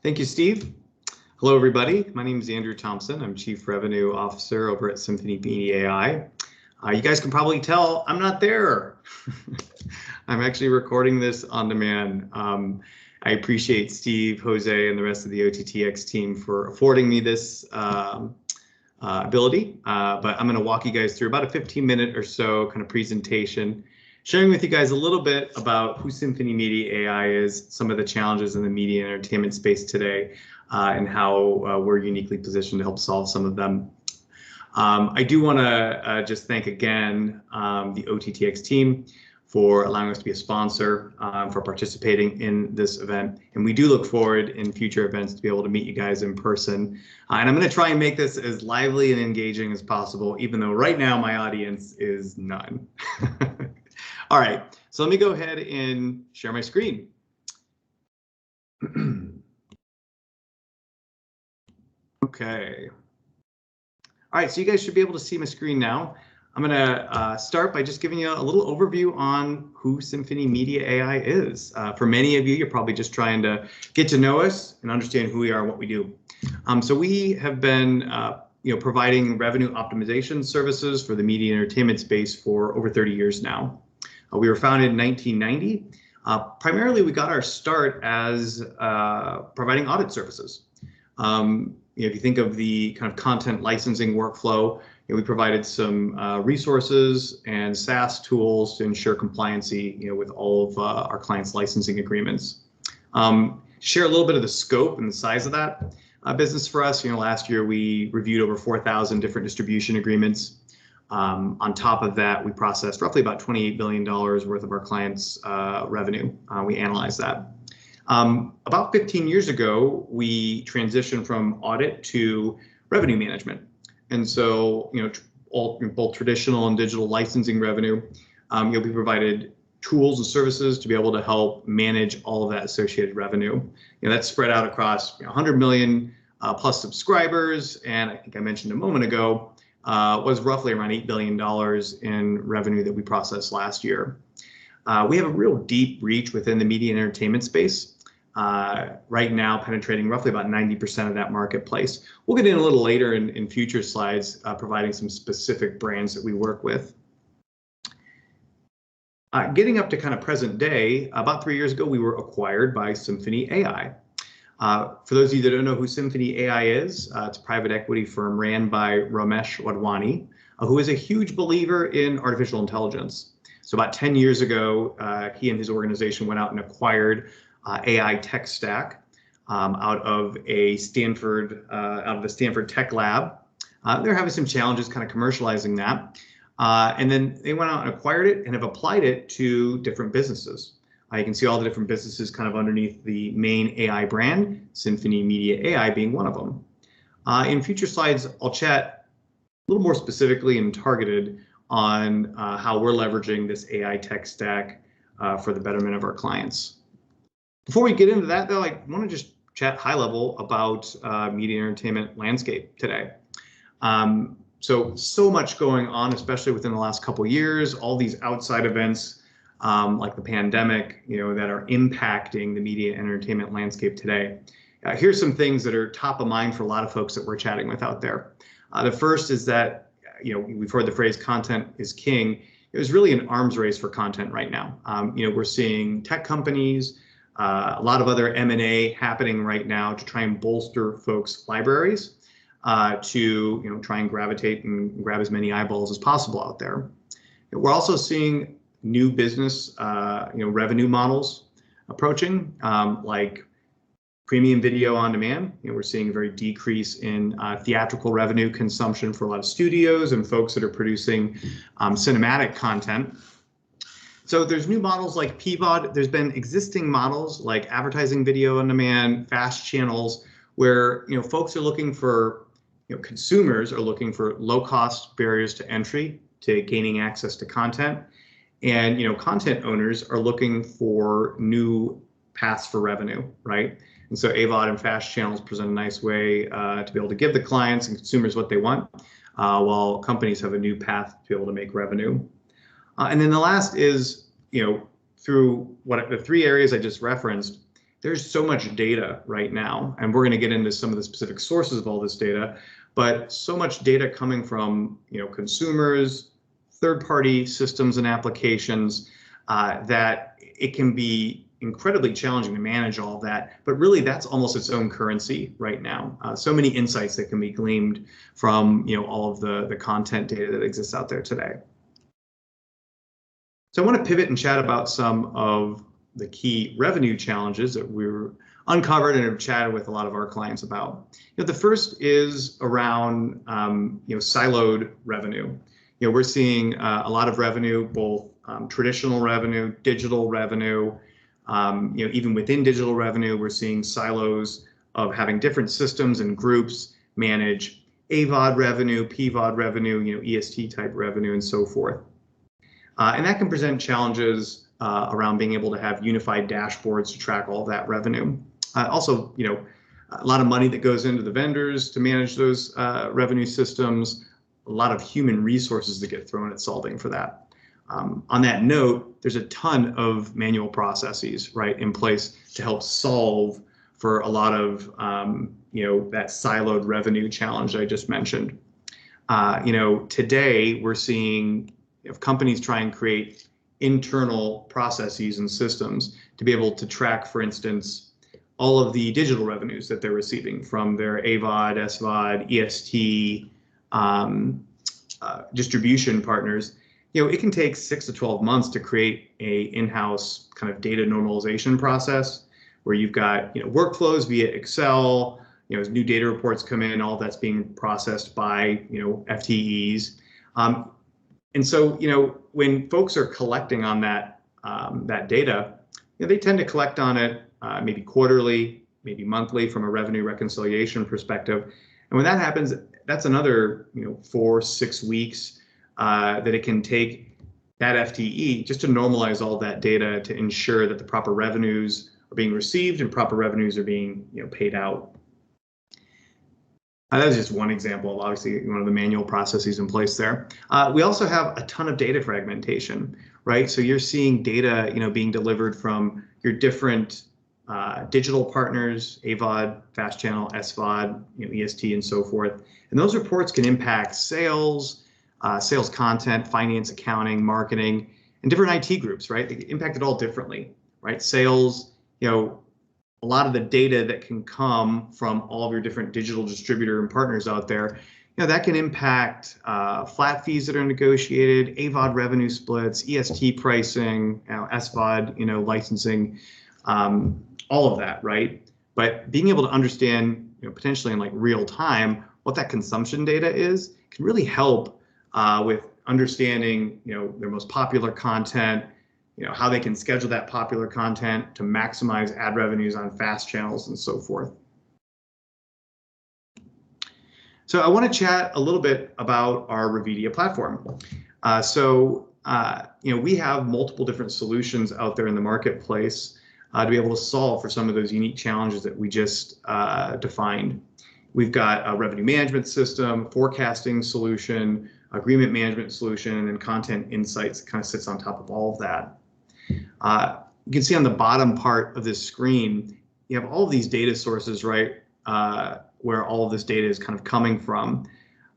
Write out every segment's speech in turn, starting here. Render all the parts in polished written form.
Thank you, Steve. Hello, everybody. My name is Andrew Thompson. I'm Chief Revenue Officer over at Symphony MediaAI. You guys can probably tell I'm not there. I'm actually recording this on demand. I appreciate Steve, Jose, and the rest of the OTTX team for affording me this ability, but I'm going to walk you guys through about a 15-minute or so kind of presentation, sharing with you guys a little bit about who Symphony MediaAI is, some of the challenges in the media and entertainment space today, and how we're uniquely positioned to help solve some of them. I do want to just thank again the OTTX team for allowing us to be a sponsor, for participating in this event. And we do look forward in future events to be able to meet you guys in person. And I'm going to try and make this as lively and engaging as possible, even though right now my audience is none. All right, so let me go ahead and share my screen. Okay. All right, so you guys should be able to see my screen now. I'm going to start by just giving you a little overview on who Symphony MediaAI is. For many of you, you're probably just trying to get to know us and understand who we are and what we do. So we have been providing revenue optimization services for the media and entertainment space for over 30 years now. We were founded in 1990. Primarily, we got our start as providing audit services. If you think of the kind of content licensing workflow, we provided some resources and SaaS tools to ensure compliancy, with all of our clients' licensing agreements. Share a little bit of the scope and the size of that business for us. Last year we reviewed over 4,000 different distribution agreements. On top of that, we processed roughly about $28 billion worth of our clients' revenue. We analyzed that. About 15 years ago, we transitioned from audit to revenue management. And so, both traditional and digital licensing revenue, you'll be provided tools and services to be able to help manage all of that associated revenue. That's spread out across 100 million plus subscribers. And I think I mentioned a moment ago, was roughly around $8 billion in revenue that we processed last year. We have a real deep reach within the media and entertainment space. Right now, penetrating roughly about 90% of that marketplace. We'll get in a little later in future slides, providing some specific brands that we work with. Getting up to kind of present day, about 3 years ago, we were acquired by Symphony AI. For those of you that don't know who Symphony AI is, it's a private equity firm ran by Ramesh Wadhwani, who is a huge believer in artificial intelligence. So about 10 years ago, he and his organization went out and acquired AI tech stack out of the Stanford Tech Lab. They're having some challenges kind of commercializing that. And then they went out and acquired it and have applied it to different businesses. You can see all the different businesses kind of underneath the main AI brand, Symphony MediaAI being one of them. In future slides, I'll chat a little more specifically and targeted on how we're leveraging this AI tech stack for the betterment of our clients. Before we get into that, though, I want to just chat high level about media and entertainment landscape today. So much going on, especially within the last couple of years, all these outside events like the pandemic, that are impacting the media and entertainment landscape today. Here's some things that are top of mind for a lot of folks that we're chatting with out there. The first is that, we've heard the phrase content is king. It was really an arms race for content right now. We're seeing tech companies, a lot of other M&A happening right now to try and bolster folks' libraries to try and gravitate and grab as many eyeballs as possible out there. We're also seeing new business revenue models approaching, like premium video on demand. We're seeing a very decrease in theatrical revenue consumption for a lot of studios and folks that are producing cinematic content. So there's new models like PVOD. There's been existing models like advertising video on demand, fast channels, where folks are looking for, consumers are looking for low-cost barriers to entry to gaining access to content, and content owners are looking for new paths for revenue, right? And so AVOD and fast channels present a nice way to be able to give the clients and consumers what they want, while companies have a new path to be able to make revenue. And then the last is, through the three areas I just referenced, there's so much data right now, and we're going to get into some of the specific sources of all this data, but so much data coming from, consumers, third-party systems and applications, that it can be incredibly challenging to manage all of that. But really, that's almost its own currency right now. So many insights that can be gleaned from, all of the content data that exists out there today. So I want to pivot and chat about some of the key revenue challenges that we're uncovered and have chatted with a lot of our clients about. The first is around siloed revenue. We're seeing a lot of revenue, both traditional revenue, digital revenue. Even within digital revenue, we're seeing silos of having different systems and groups manage AVOD revenue, PVOD revenue, EST type revenue, and so forth. And that can present challenges around being able to have unified dashboards to track all of that revenue. Also, a lot of money that goes into the vendors to manage those revenue systems, a lot of human resources that get thrown at solving for that. On that note, there's a ton of manual processes, right, in place to help solve for a lot of, that siloed revenue challenge I just mentioned. Today we're seeing if companies try and create internal processes and systems to be able to track, for instance, all of the digital revenues that they're receiving from their AVOD, SVOD, EST distribution partners. It can take 6 to 12 months to create a in-house kind of data normalization process where you've got workflows via Excel. As new data reports come in, all that's being processed by FTEs. And so, when folks are collecting on that data, they tend to collect on it maybe quarterly, maybe monthly from a revenue reconciliation perspective. And when that happens, that's another 4-6 weeks that it can take that FTE just to normalize all that data to ensure that the proper revenues are being received and proper revenues are being paid out. That's just one example of obviously one of the manual processes in place there. We also have a ton of data fragmentation, right? So you're seeing data, being delivered from your different digital partners, AVOD, fast channel, SVOD, EST, and so forth. And those reports can impact sales, sales content, finance, accounting, marketing, and different IT groups, right? They impact it all differently, right? Sales, a lot of the data that can come from all of your different digital distributor and partners out there, that can impact flat fees that are negotiated, AVOD revenue splits, EST pricing, SVOD, licensing, all of that, right? But being able to understand, potentially in like real time, what that consumption data is can really help with understanding, their most popular content, how they can schedule that popular content to maximize ad revenues on fast channels and so forth. So I want to chat a little bit about our Revidia platform. We have multiple different solutions out there in the marketplace to be able to solve for some of those unique challenges that we just defined. We've got a revenue management system, forecasting solution, agreement management solution, and then content insights that kind of sits on top of all of that. You can see on the bottom part of this screen, you have all of these data sources, right, where all of this data is kind of coming from.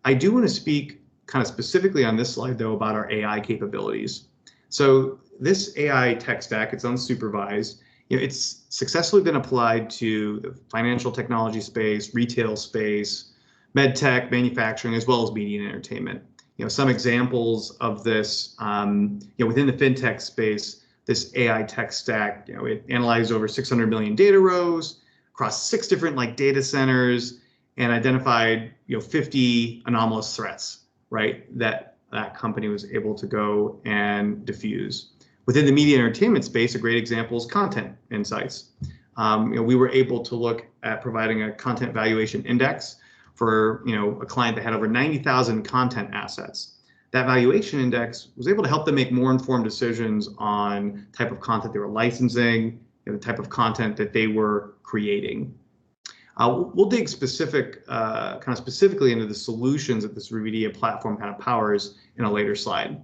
I do want to speak kind of specifically on this slide, though, about our AI capabilities. So this AI tech stack, it's unsupervised. It's successfully been applied to the financial technology space, retail space, med tech, manufacturing, as well as media and entertainment. Some examples of this, within the fintech space, this AI tech stack, it analyzed over 600 million data rows across 6 different data centers and identified 50 anomalous threats, right, that company was able to go and diffuse. Within the media and entertainment space, a great example is content insights. We were able to look at providing a content valuation index for a client that had over 90,000 content assets. That valuation index was able to help them make more informed decisions on type of content they were licensing, the type of content that they were creating. We'll dig specifically into the solutions that this Revidia platform kind of powers in a later slide.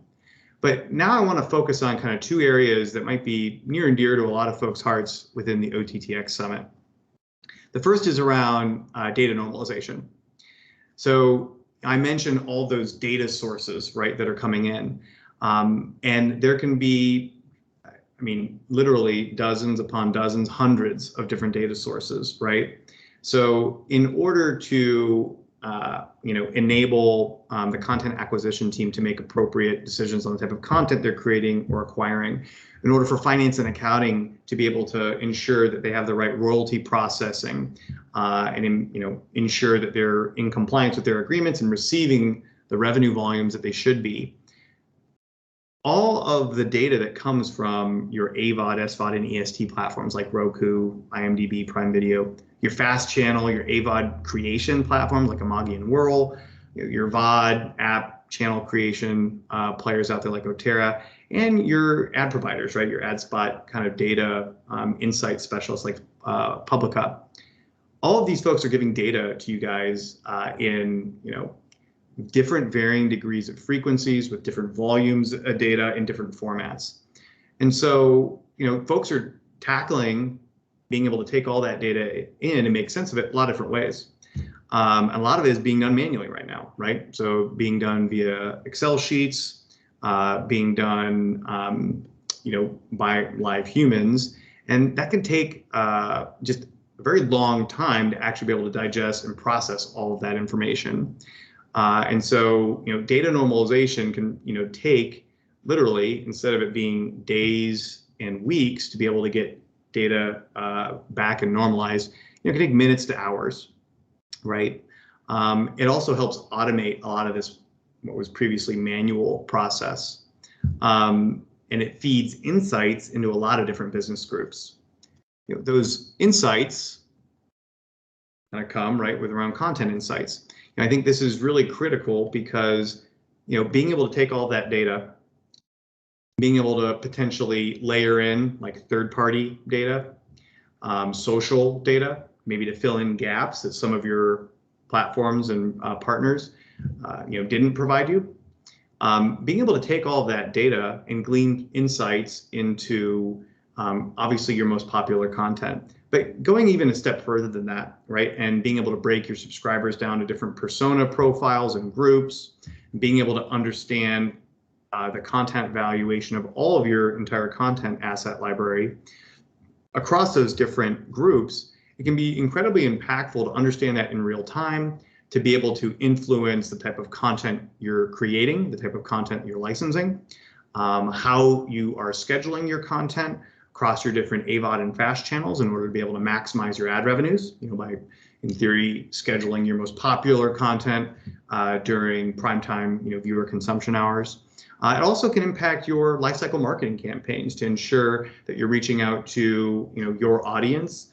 But now I want to focus on kind of two areas that might be near and dear to a lot of folks' hearts within the OTTX Summit. The first is around data normalization. So I mentioned all those data sources, right, that are coming in. And there can be, I mean, literally dozens upon dozens, hundreds of different data sources, right? So in order to enable the content acquisition team to make appropriate decisions on the type of content they're creating or acquiring, in order for finance and accounting to be able to ensure that they have the right royalty processing and ensure that they're in compliance with their agreements and receiving the revenue volumes that they should be. All of the data that comes from your AVOD, SVOD, and EST platforms like Roku, IMDb, Prime Video, your FAST channel, your AVOD creation platforms like Amagi and Whirl, your VOD app channel creation players out there like Otera, and your ad providers, right? Your ad spot kind of data insight specialists like Publica. All of these folks are giving data to you guys in different varying degrees of frequencies with different volumes of data in different formats. And so, folks are tackling being able to take all that data in and make sense of it a lot of different ways. A lot of it is being done manually right now, right? So being done via Excel sheets, being done, by live humans. And that can take just a very long time to actually be able to digest and process all of that information. And so, data normalization can, take literally, instead of it being days and weeks to be able to get data back and normalized, it can take minutes to hours, right? It also helps automate a lot of this, what was previously manual process. And it feeds insights into a lot of different business groups. Those insights kind of come right with around content insights. And I think this is really critical because, being able to take all that data, being able to potentially layer in like third-party data, social data, maybe to fill in gaps that some of your platforms and partners, didn't provide you. Being able to take all of that data and glean insights into obviously your most popular content, but going even a step further than that, right? And being able to break your subscribers down to different persona profiles and groups, being able to understand the content valuation of all of your entire content asset library across those different groups, it can be incredibly impactful to understand that in real time, to be able to influence the type of content you're creating, the type of content you're licensing, how you are scheduling your content across your different AVOD and FAST channels in order to be able to maximize your ad revenues, by, in theory, scheduling your most popular content during primetime, viewer consumption hours. It also can impact your lifecycle marketing campaigns to ensure that you're reaching out to, your audience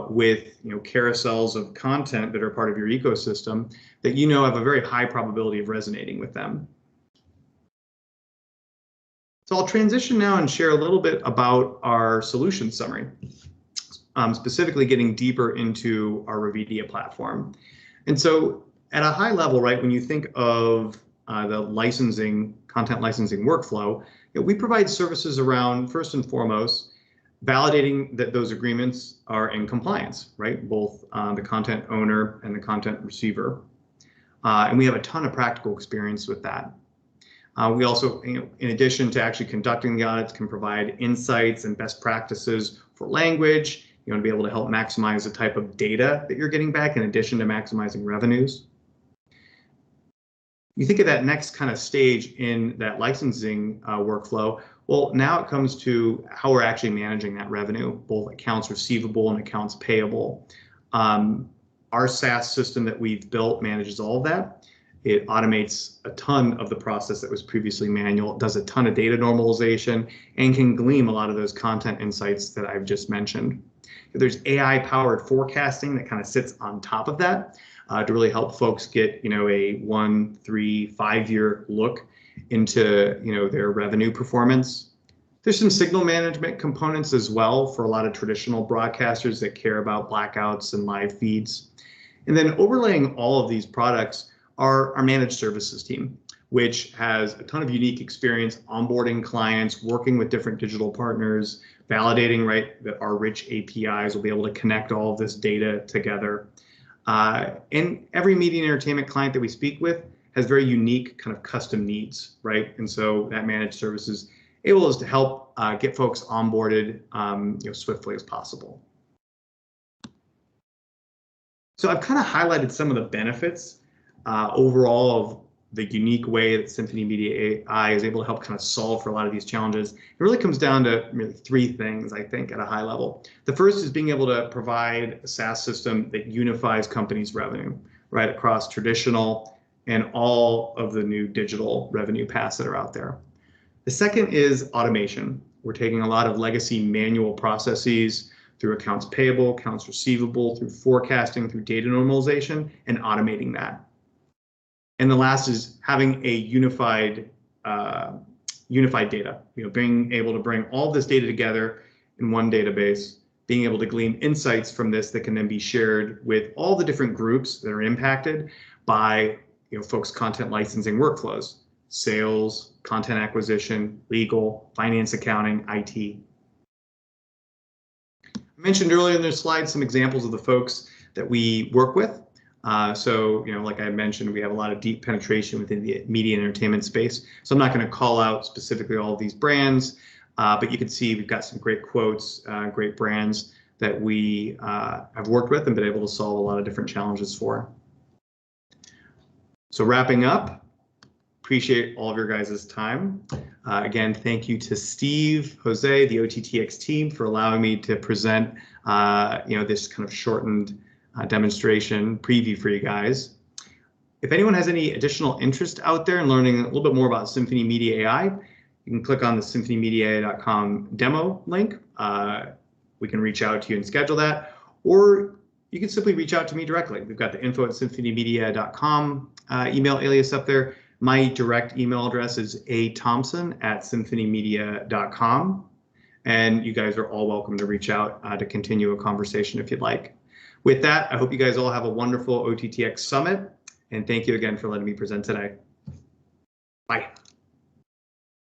with, carousels of content that are part of your ecosystem that have a very high probability of resonating with them. So I'll transition now and share a little bit about our solution summary, specifically getting deeper into our Revidia platform. And so at a high level, right, when you think of the content licensing workflow, we provide services around, first and foremost, validating that those agreements are in compliance, right? Both the content owner and the content receiver. And we have a ton of practical experience with that. We also, in addition to actually conducting the audits, can provide insights and best practices for language, to be able to help maximize the type of data that you're getting back in addition to maximizing revenues. You think of that next kind of stage in that licensing workflow. Well, now it comes to how we're actually managing that revenue, both accounts receivable and accounts payable. Our SaaS system that we've built manages all of that. It automates a ton of the process that was previously manual. It does a ton of data normalization and can glean a lot of those content insights that I've just mentioned. There's AI-powered forecasting that kind of sits on top of that to really help folks get, a 1, 3, 5-year look into, their revenue performance. There's some signal management components as well for a lot of traditional broadcasters that care about blackouts and live feeds. And then overlaying all of these products are our managed services team. which has a ton of unique experience onboarding clients, working with different digital partners, validating, right, that our rich APIs will be able to connect all of this data together. And every media and entertainment client that we speak with has very unique kind of custom needs, right? And so that managed services able is to help get folks onboarded swiftly as possible. So I've kind of highlighted some of the benefits overall of the unique way that Symphony MediaAI is able to help kind of solve for a lot of these challenges. It really comes down to really three things, I think, at a high level. The first is being able to provide a SaaS system that unifies companies' revenue, right, across traditional and all of the new digital revenue paths that are out there. The second is automation. We're taking a lot of legacy manual processes through accounts payable, accounts receivable, through forecasting, through data normalization, and automating that. And the last is having a unified data, being able to bring all this data together in one database, being able to glean insights from this that can then be shared with all the different groups that are impacted by folks' content licensing workflows, sales, content acquisition, legal, finance, accounting, IT. I mentioned earlier in this slide some examples of the folks that we work with. So, like I mentioned, we have a lot of deep penetration within the media and entertainment space. So I'm not going to call out specifically all of these brands, but you can see we've got some great quotes, great brands that we have worked with and been able to solve a lot of different challenges for. So wrapping up, appreciate all of your guys' time. Again, thank you to Steve, Jose, the OTTX team for allowing me to present, this kind of shortened demonstration preview for you guys. If anyone has any additional interest out there in learning a little bit more about Symphony MediaAI, you can click on the symphonymediaai.com demo link. We can reach out to you and schedule that, or you can simply reach out to me directly. We've got the info@symphonymedia.com email alias up there. My direct email address is athompson@symphonymedia.com. And you guys are all welcome to reach out to continue a conversation if you'd like. With that, I hope you guys all have a wonderful OTTX Summit, and thank you again for letting me present today. Bye.